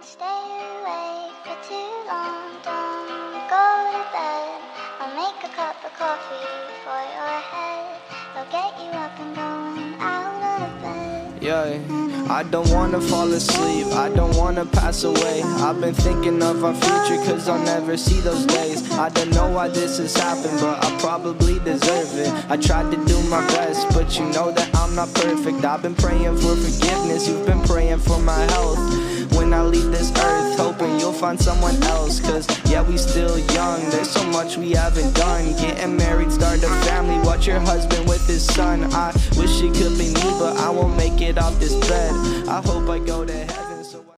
stay awake for too long. Don't go to bed. I'll make a cup of coffee for your head. I'll get you up and going out of bed. Yeah, I don't wanna fall asleep, I don't wanna pass away. I've been thinking of our future, cause I'll never see those days. I don't know why this has happened, but I probably deserve it. I tried to do my best, but you know that I'm not perfect. I've been praying for forgiveness, you've been praying for my health. When I leave this earth, hoping you'll find someone else. Cause yeah, we still young, there's so much we haven't done. Getting married, start a family, watch your husband with his son. I wish it could be me, but I won't make it off this bed. I hope I go to heaven.